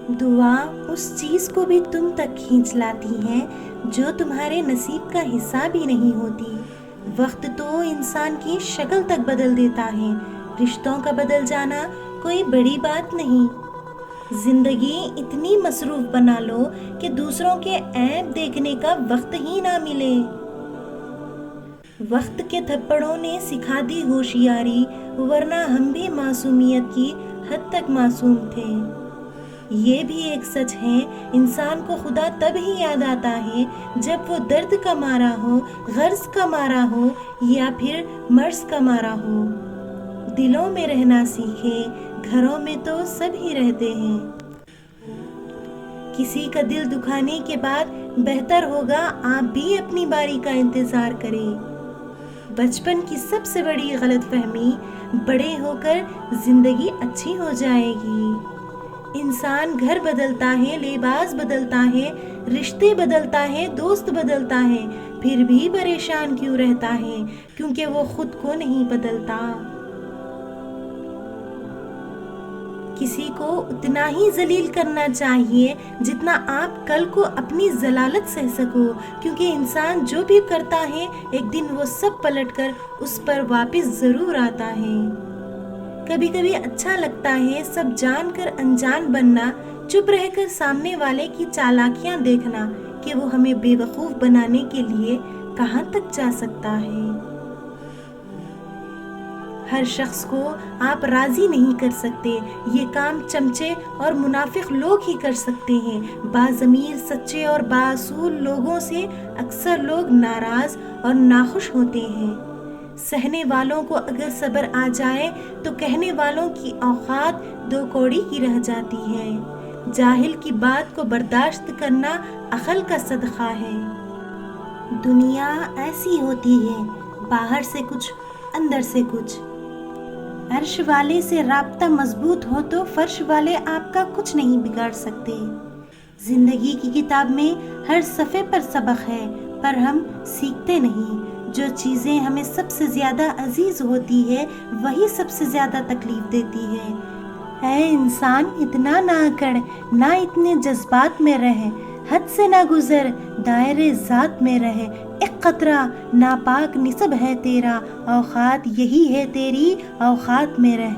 دعا اس چیز کو بھی تم تک کھینچ لاتی ہے جو تمہارے نصیب کا حصہ بھی نہیں ہوتی۔ وقت تو انسان کی شکل تک بدل دیتا ہے، رشتوں کا بدل جانا کوئی بڑی بات نہیں۔ زندگی اتنی مصروف بنا لو کہ دوسروں کے عیب دیکھنے کا وقت ہی نہ ملے۔ وقت کے تھپڑوں نے سکھا دی ہوشیاری، ورنہ ہم بھی معصومیت کی حد تک معصوم تھے۔ یہ بھی ایک سچ ہے، انسان کو خدا تب ہی یاد آتا ہے جب وہ درد کا مارا ہو، غرض کا مارا ہو یا پھر مرض کا مارا ہو۔ دلوں میں رہنا سیکھے، گھروں میں تو سب ہی رہتے ہیں۔ کسی کا دل دکھانے کے بعد بہتر ہوگا آپ بھی اپنی باری کا انتظار کریں۔ بچپن کی سب سے بڑی غلط فہمی، بڑے ہو کر زندگی اچھی ہو جائے گی۔ انسان گھر بدلتا ہے، لباس بدلتا ہے، رشتے بدلتا ہے، دوست بدلتا ہے، پھر بھی پریشان کیوں رہتا ہے؟ کیونکہ وہ خود کو نہیں بدلتا۔ کسی کو اتنا ہی ذلیل کرنا چاہیے جتنا آپ کل کو اپنی ذلالت سہ سکو، کیونکہ انسان جو بھی کرتا ہے ایک دن وہ سب پلٹ کر اس پر واپس ضرور آتا ہے۔ کبھی کبھی اچھا لگتا ہے سب جان کر انجان بننا، چپ رہ کر سامنے والے کی چالاکیاں دیکھنا کہ وہ ہمیں بے وقوف بنانے کے لیے کہاں تک جا سکتا ہے۔ ہر شخص کو آپ راضی نہیں کر سکتے، یہ کام چمچے اور منافق لوگ ہی کر سکتے ہیں۔ باضمیر، سچے اور بااصول لوگوں سے اکثر لوگ ناراض اور ناخوش ہوتے ہیں۔ سہنے والوں کو اگر صبر آ جائے تو کہنے والوں کی اوقات دو کوڑی کی رہ جاتی ہے۔ جاہل کی بات کو برداشت کرنا عقل کا صدقہ ہے۔ دنیا ایسی ہوتی ہے، باہر سے کچھ، اندر سے کچھ۔ عرش والے سے رابطہ مضبوط ہو تو فرش والے آپ کا کچھ نہیں بگاڑ سکتے۔ زندگی کی کتاب میں ہر صفحے پر سبق ہے، پر ہم سیکھتے نہیں۔ جو چیزیں ہمیں سب سے زیادہ عزیز ہوتی ہے وہی سب سے زیادہ تکلیف دیتی ہے۔ اے انسان، اتنا نہ اکڑ، نہ اتنے جذبات میں رہ، حد سے نہ گزر، دائرے ذات میں رہ۔ ایک قطرہ ناپاک نسب ہے تیرا، اوقات یہی ہے تیری، اوقات میں رہ۔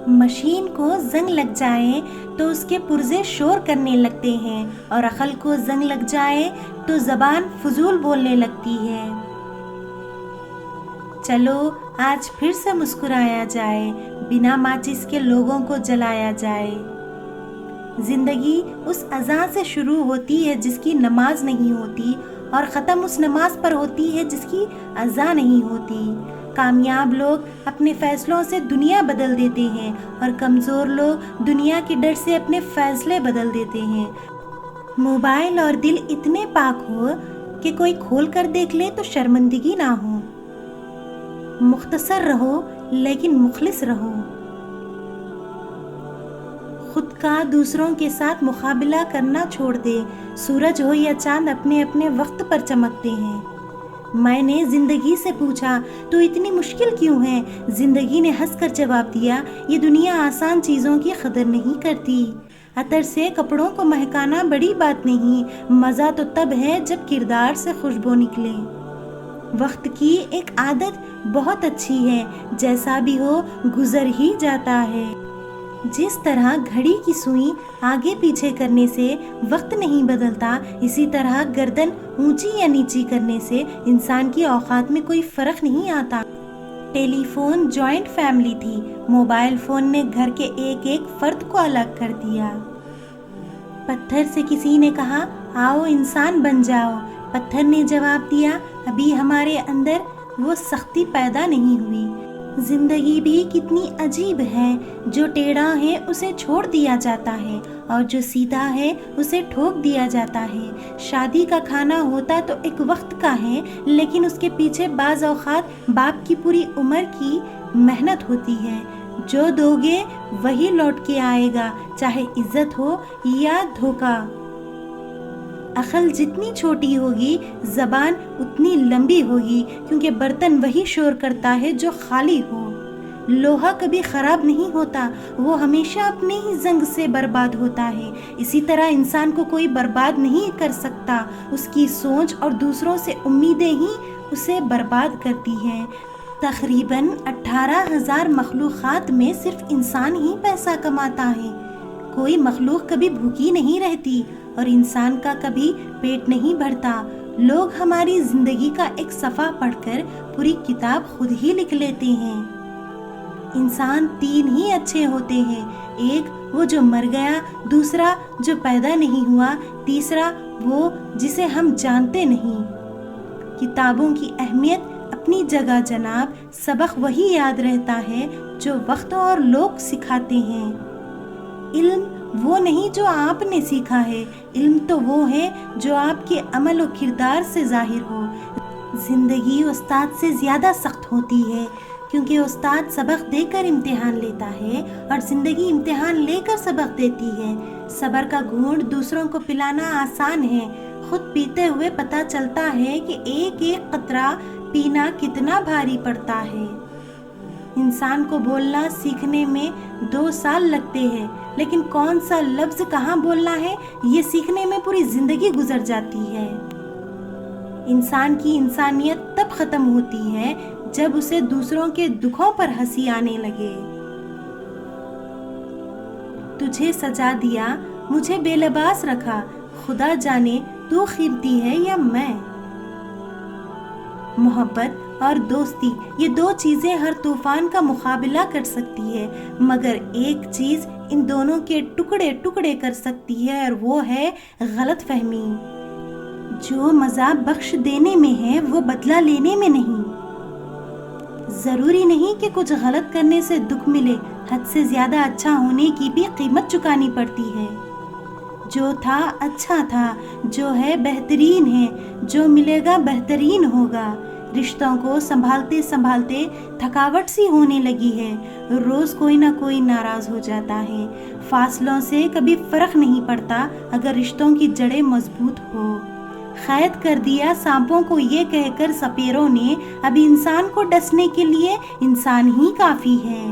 مشین کو زنگ لگ جائے تو اس کے پرزے شور کرنے لگتے ہیں، اور عقل کو زنگ لگ جائے تو زبان فضول بولنے لگتی ہے۔ چلو آج پھر سے مسکرایا جائے، بنا ماچس کے لوگوں کو جلایا جائے۔ زندگی اس اذان سے شروع ہوتی ہے جس کی نماز نہیں ہوتی، اور ختم اس نماز پر ہوتی ہے جس کی اذان نہیں ہوتی۔ کامیاب لوگ اپنے فیصلوں سے دنیا بدل دیتے ہیں، اور کمزور لوگ دنیا کے ڈر سے اپنے فیصلے بدل دیتے ہیں۔ موبائل اور دل اتنے پاک ہو کہ کوئی کھول کر دیکھ لے تو شرمندگی نہ ہو۔ مختصر رہو لیکن مخلص رہو۔ خود کا دوسروں کے ساتھ مقابلہ کرنا چھوڑ دے۔ سورج ہو یا چاند اپنے اپنے وقت پر چمکتے ہیں۔ میں نے زندگی سے پوچھا تو اتنی مشکل کیوں ہے؟ زندگی نے ہنس کر جواب دیا، یہ دنیا آسان چیزوں کی قدر نہیں کرتی۔ عطر سے کپڑوں کو مہکانا بڑی بات نہیں، مزہ تو تب ہے جب کردار سے خوشبو نکلے۔ وقت کی ایک عادت بہت اچھی ہے، جیسا بھی ہو گزر ہی جاتا ہے۔ جس طرح گھڑی کی سوئی آگے پیچھے کرنے سے وقت نہیں بدلتا، اسی طرح گردن اونچی یا نیچی کرنے سے انسان کی اوقات میں کوئی فرق نہیں آتا۔ ٹیلی فون جوائنٹ فیملی تھی، موبائل فون نے گھر کے ایک ایک فرد کو الگ کر دیا۔ پتھر سے کسی نے کہا آؤ انسان بن جاؤ، پتھر نے جواب دیا ابھی ہمارے اندر وہ سختی پیدا نہیں ہوئی۔ زندگی بھی کتنی عجیب ہے، جو ٹیڑھا ہے اسے چھوڑ دیا جاتا ہے، اور جو سیدھا ہے اسے ٹھوک دیا جاتا ہے۔ شادی کا کھانا ہوتا تو ایک وقت کا ہے، لیکن اس کے پیچھے بعض اوقات باپ کی پوری عمر کی محنت ہوتی ہے۔ جو دو گے وہی لوٹ کے آئے گا، چاہے عزت ہو یا دھوکہ۔ عقل جتنی چھوٹی ہوگی زبان اتنی لمبی ہوگی، کیونکہ برتن وہی شور کرتا ہے جو خالی ہو۔ لوہا کبھی خراب نہیں ہوتا، وہ ہمیشہ اپنے ہی زنگ سے برباد ہوتا ہے۔ اسی طرح انسان کو کوئی برباد نہیں کر سکتا، اس کی سوچ اور دوسروں سے امیدیں ہی اسے برباد کرتی ہیں۔ تقریباً 18,000 مخلوقات میں صرف انسان ہی پیسہ کماتا ہے۔ کوئی مخلوق کبھی بھوکی نہیں رہتی اور انسان کا کبھی پیٹ نہیں بھرتا۔ لوگ ہماری زندگی کا ایک صفحہ پڑھ کر پوری کتاب خود ہی لکھ لیتے ہیں۔ انسان 3 ہی اچھے ہوتے ہیں، ایک وہ جو مر گیا، دوسرا جو پیدا نہیں ہوا، تیسرا وہ جسے ہم جانتے نہیں۔ کتابوں کی اہمیت اپنی جگہ جناب، سبق وہی یاد رہتا ہے جو وقت اور لوگ سکھاتے ہیں۔ علم وہ نہیں جو آپ نے سیکھا ہے، علم تو وہ ہے جو آپ کے عمل و کردار سے ظاہر ہو۔ زندگی استاد سے زیادہ سخت ہوتی ہے، کیونکہ استاد سبق دے کر امتحان لیتا ہے اور زندگی امتحان لے کر سبق دیتی ہے۔ صبر کا گھونٹ دوسروں کو پلانا آسان ہے، خود پیتے ہوئے پتہ چلتا ہے کہ ایک ایک قطرہ پینا کتنا بھاری پڑتا ہے۔ انسان کو بولنا سیکھنے میں 2 سال لگتے ہیں، لیکن کون سا لفظ کہاں بولنا ہے یہ سیکھنے میں پوری زندگی گزر جاتی ہے۔ انسان کی انسانیت تب ختم ہوتی ہے جب اسے دوسروں کے دکھوں پر ہنسی آنے لگے۔ تجھے سجا دیا، مجھے بے لباس رکھا، خدا جانے تو قیمتی ہے یا میں۔ محبت اور دوستی، یہ 2 چیزیں ہر طوفان کا مقابلہ کر سکتی ہے، مگر ایک چیز ان دونوں کے ٹکڑے ٹکڑے کر سکتی ہے اور وہ ہے غلط فہمی۔ جو مزہ بخش دینے میں ہے وہ بدلہ لینے میں نہیں۔ ضروری نہیں کہ کچھ غلط کرنے سے دکھ ملے، حد سے زیادہ اچھا ہونے کی بھی قیمت چکانی پڑتی ہے۔ جو تھا اچھا تھا، جو ہے بہترین ہے، جو ملے گا بہترین ہوگا۔ رشتوں کو سنبھالتے سنبھالتے تھکاوٹ سی ہونے لگی ہے، روز کوئی نہ کوئی ناراض ہو جاتا ہے۔ فاصلوں سے کبھی فرق نہیں پڑتا اگر رشتوں کی جڑیں مضبوط ہو۔ قید کر دیا سانپوں کو یہ کہہ کر سپیروں نے، اب انسان کو ڈسنے کے لیے انسان ہی کافی ہے۔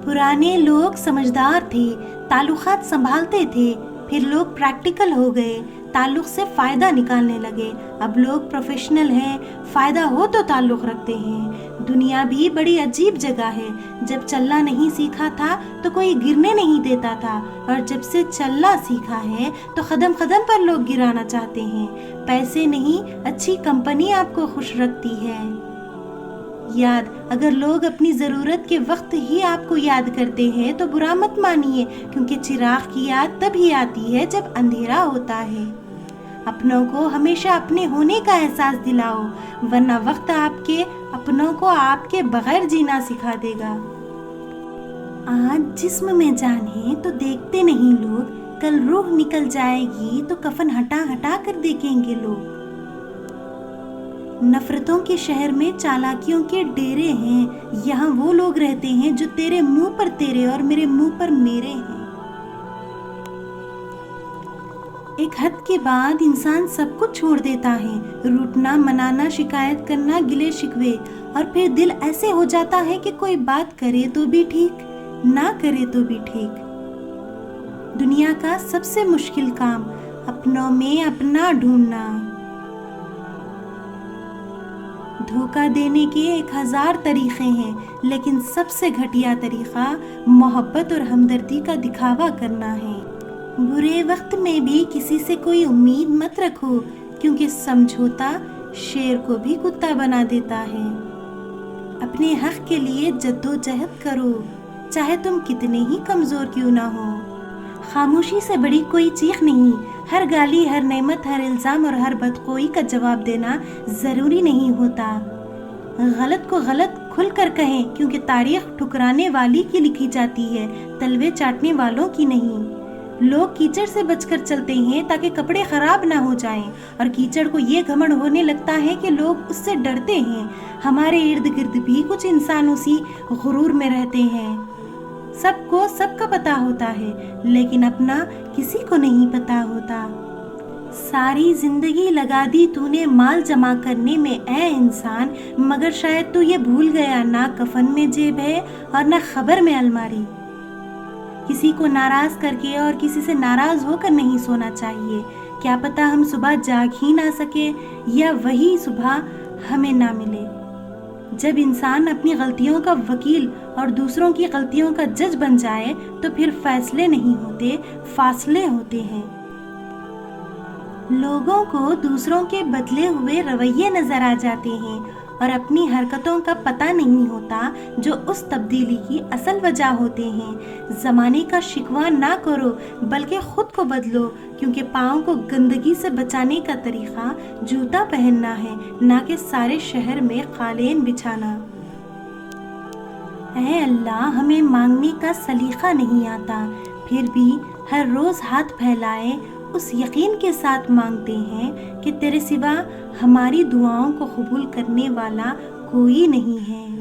پرانے لوگ سمجھدار تھے، تعلقات سنبھالتے تھے، پھر لوگ پریکٹیکل ہو گئے، تعلق سے فائدہ نکالنے لگے۔ اب لوگ پروفیشنل ہیں، فائدہ ہو تو تعلق رکھتے ہیں۔ دنیا بھی بڑی عجیب جگہ ہے، جب چلنا نہیں سیکھا تھا تو کوئی گرنے نہیں دیتا تھا، اور جب سے چلنا سیکھا ہے تو قدم قدم پر لوگ گرانا چاہتے ہیں۔ پیسے نہیں، اچھی کمپنی آپ کو خوش رکھتی ہے۔ یاد، اگر لوگ اپنی ضرورت کے وقت ہی آپ کو یاد کرتے ہیں تو برا مت مانیے، کیونکہ چراغ کی یاد تبھی آتی ہے جب اندھیرا ہوتا ہے۔ اپنوں کو ہمیشہ اپنے ہونے کا احساس دلاؤ، ورنہ وقت آپ کے اپنوں کو آپ کے بغیر جینا سکھا دے گا۔ آج جسم میں جان ہے تو دیکھتے نہیں لوگ، کل روح نکل جائے گی تو کفن ہٹا ہٹا کر دیکھیں گے لوگ۔ نفرتوں کے شہر میں چالاکیوں کے ڈیرے ہیں، یہاں وہ لوگ رہتے ہیں جو تیرے منہ پر تیرے اور میرے منہ پر میرے ہیں۔ ایک حد کے بعد انسان سب کچھ چھوڑ دیتا ہے، روٹنا، منانا، شکایت کرنا، گلے شکوے، اور پھر دل ایسے ہو جاتا ہے کہ کوئی بات کرے تو بھی ٹھیک، نہ کرے تو بھی ٹھیک۔ دنیا کا سب سے مشکل کام اپنوں میں اپنا ڈھونڈنا۔ دھوکہ دینے کے 1000 طریقے ہیں، لیکن سب سے گھٹیا طریقہ محبت اور ہمدردی کا دکھاوا کرنا ہے۔ برے وقت میں بھی کسی سے کوئی امید مت رکھو، کیونکہ سمجھوتا شیر کو بھی کتا بنا دیتا ہے۔ اپنے حق کے لیے جدوجہد کرو، چاہے تم کتنے ہی کمزور کیوں نہ ہو۔ خاموشی سے بڑی کوئی چیخ نہیں، ہر گالی، ہر نعمت، ہر الزام اور ہر بدخوئی کا جواب دینا ضروری نہیں ہوتا۔ غلط کو غلط کھل کر کہیں، کیونکہ تاریخ ٹھکرانے والی کی لکھی جاتی ہے، تلوے چاٹنے والوں کی نہیں۔ لوگ کیچڑ سے بچ کر چلتے ہیں تاکہ کپڑے خراب نہ ہو جائیں، اور کیچڑ کو یہ گھمنڈ ہونے لگتا ہے کہ لوگ اس سے ڈرتے ہیں۔ ہمارے ارد گرد بھی کچھ انسان اسی غرور میں رہتے ہیں۔ سب کو سب کا پتہ ہوتا ہے، لیکن اپنا کسی کو نہیں پتہ ہوتا۔ ساری زندگی لگا دی تو نے مال جمع کرنے میں اے انسان، مگر شاید تو یہ بھول گیا نہ کفن میں جیب ہے اور نہ خبر میں الماری۔ کسی کو ناراض کر کے اور کسی سے ناراض ہو کر نہیں سونا چاہیے، کیا پتہ ہم صبح جاگ ہی نہ سکے یا وہی صبح ہمیں نہ ملے۔ جب انسان اپنی غلطیوں کا وکیل اور دوسروں کی غلطیوں کا جج بن جائے تو پھر فیصلے نہیں ہوتے، فاصلے ہوتے ہیں۔ لوگوں کو دوسروں کے بدلے ہوئے رویے نظر آ جاتے ہیں اور اپنی حرکتوں کا پتہ نہیں ہوتا جو اس تبدیلی کی اصل وجہ ہوتے ہیں۔ زمانے کا شکوہ نہ کرو بلکہ خود کو بدلو، کیونکہ پاؤں کو گندگی سے بچانے کا طریقہ جوتا پہننا ہے، نہ کہ سارے شہر میں قالین بچھانا۔ اے اللہ، ہمیں مانگنے کا سلیقہ نہیں آتا، پھر بھی ہر روز ہاتھ پھیلائے اس یقین کے ساتھ مانگتے ہیں کہ تیرے سوا ہماری دعاؤں کو قبول کرنے والا کوئی نہیں ہے۔